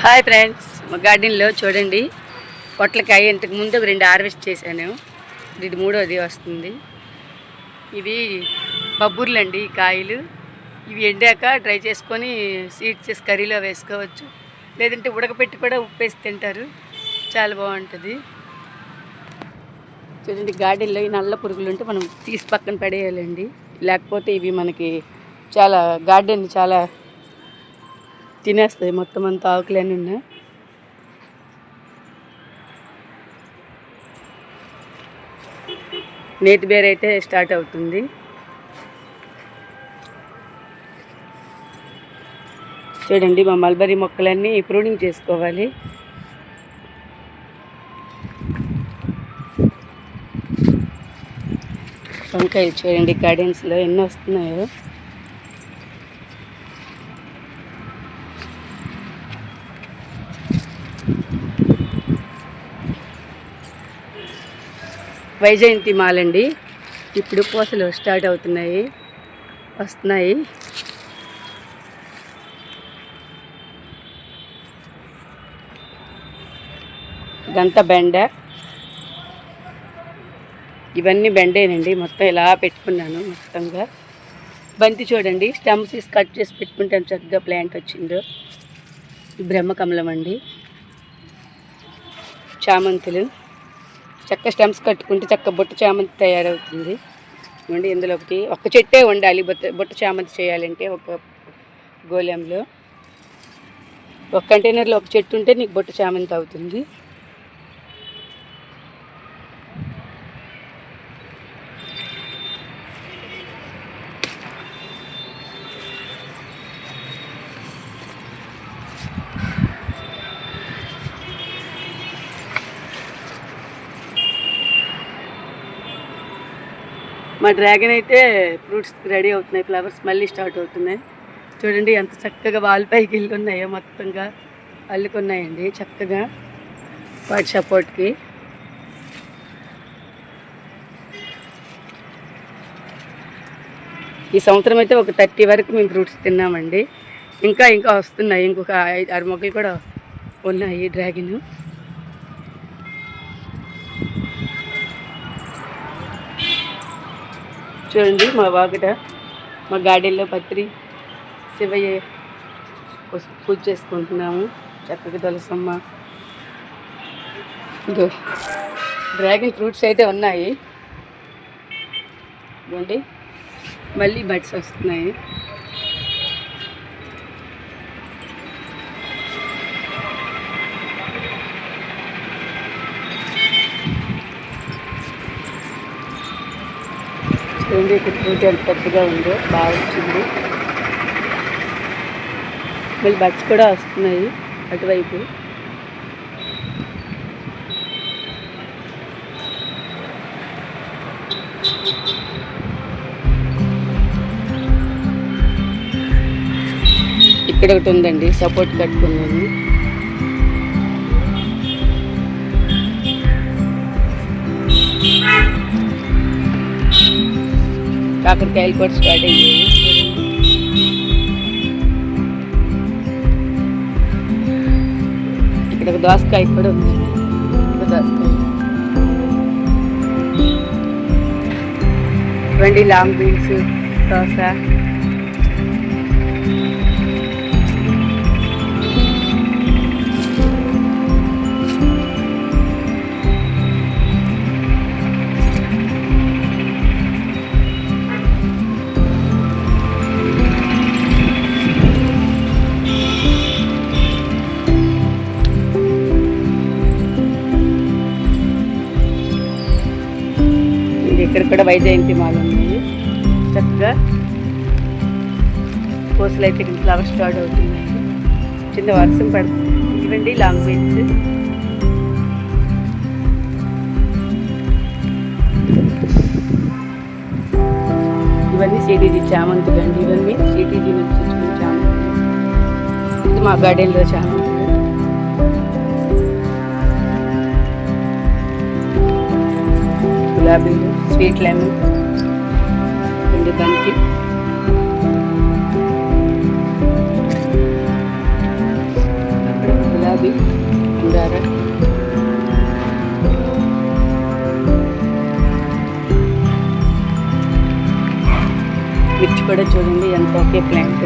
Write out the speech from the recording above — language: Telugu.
హాయ్ ఫ్రెండ్స్, మా గార్డెన్లో చూడండి పొట్లకాయ. ఇంతకు ముందు ఒక 2 హార్వెస్ట్ చేశాను. ఇది 3వది వస్తుంది. ఇవి బబ్బూర్లు అండి ఈ కాయలు. ఇవి ఎండాక డ్రై చేసుకొని సీడ్స్ చేసి కర్రీలో వేసుకోవచ్చు, లేదంటే ఉడకపెట్టి కూడా ఉప్పేసి తింటారు. చాలా బాగుంటుంది. చూడండి గార్డెన్లో ఈ నల్ల పురుగులు ఉంటే మనం తీసి పక్కన పడేయాలండి, లేకపోతే ఇవి మనకి చాలా గార్డెన్ చాలా తినేస్తాయి. మొత్తం అంతా ఆకులన్నీ ఉన్నాయి. నేతి బేర అయితే స్టార్ట్ అవుతుంది. చూడండి మా మల్బరీ మొక్కలన్నీ ప్రూనింగ్ చేసుకోవాలి. వంకాయలు చూడండి గార్డెన్స్లో ఎన్ని వస్తున్నాయో. వైజయంతి మాలండి. ఇప్పుడు పూసలు స్టార్ట్ అవుతున్నాయి, వస్తున్నాయి. ఇదంతా బెండ, ఇవన్నీ బెండేనండి. మొత్తం ఇలా పెట్టుకున్నాను మొత్తంగా. బంతి చూడండి స్టెమ్స్ తీసి కట్ చేసి పెట్టుకుంటాను, చక్కగా ప్లాంట్ వచ్చిందో. బ్రహ్మకమలం అండి. చామంతులు చక్క స్టెమ్స్ కట్టుకుంటే చక్క బుట్ట చామంతి తయారవుతుంది. ఇవ్వండి ఇందులో ఒక చెట్టే ఉండాలి బుట్ట చామంతి చేయాలంటే. ఒక గోళంలో ఒక కంటైనర్లో ఒక చెట్టు ఉంటే నీకు బుట్ట చామంతి అవుతుంది. మా డ్రాగన్ అయితే ఫ్రూట్స్ రెడీ అవుతున్నాయి, ఫ్లవర్స్ మళ్ళీ స్టార్ట్ అవుతున్నాయి. చూడండి ఎంత చక్కగా వాల్పైకి వెళ్ళి ఉన్నాయో, మొత్తంగా అల్లుకున్నాయండి చక్కగా వాటి సపోర్ట్కి. ఈ సంవత్సరం అయితే ఒక 30 వరకు మేము ఫ్రూట్స్ తిన్నామండి. ఇంకా వస్తున్నాయి. ఇంకొక 5-6 మొక్కలు కూడా ఉన్నాయి డ్రాగన్. చూడండి మా వాకిట, మా గార్డెన్లో పత్రి శివయ్య పూజ చేసుకుంటున్నాము. చక్కగా తులసమ్మ. ఇదో డ్రాగన్ ఫ్రూట్స్ అయితే ఉన్నాయి. ఇవ్వండి మళ్ళీ బడ్స్ వస్తున్నాయి. చూడండి ఇక్కడ ఫ్రూట్ ఎంత పెద్దగా ఉందో, బాగా వచ్చింది. మళ్ళీ బడ్స్ కూడా వస్తున్నాయి అటువైపు. ఇక్కడ ఒకటి ఉందండి, సపోర్ట్ కట్టుకున్నాను. కాకరకాయలు కూడా స్టార్ట్ అయ్యాయి. ఇక్కడ ఒక దోసకాయ కూడా ఉంది. దోసకాయ ఇవ్వండి, లాంగ్ బీన్స్, దోస. ఇక్కడ కూడా వైజయంతి మాలు ఉన్నాయి. చక్కగా పూసలు అయితే ఫ్లవర్ స్టార్ట్ అవుతున్నాయి. చిన్న వర్షం పడుతుంది. ఇవ్వండి లాంగ్ బీన్స్. ఇవన్నీ సిటీజీ చామంతులు అండి. ఇవన్నీ సిటీజీ నుంచి తెచ్చుకున్న చామంతులు. ఇది మా గార్డెన్లో చామంతులు. గులాబీలు, స్వీట్ లెమన్, బంతి. చూసారా? మిర్చి కూడా చూడండి ఎంత ఒకే ప్లాంట్.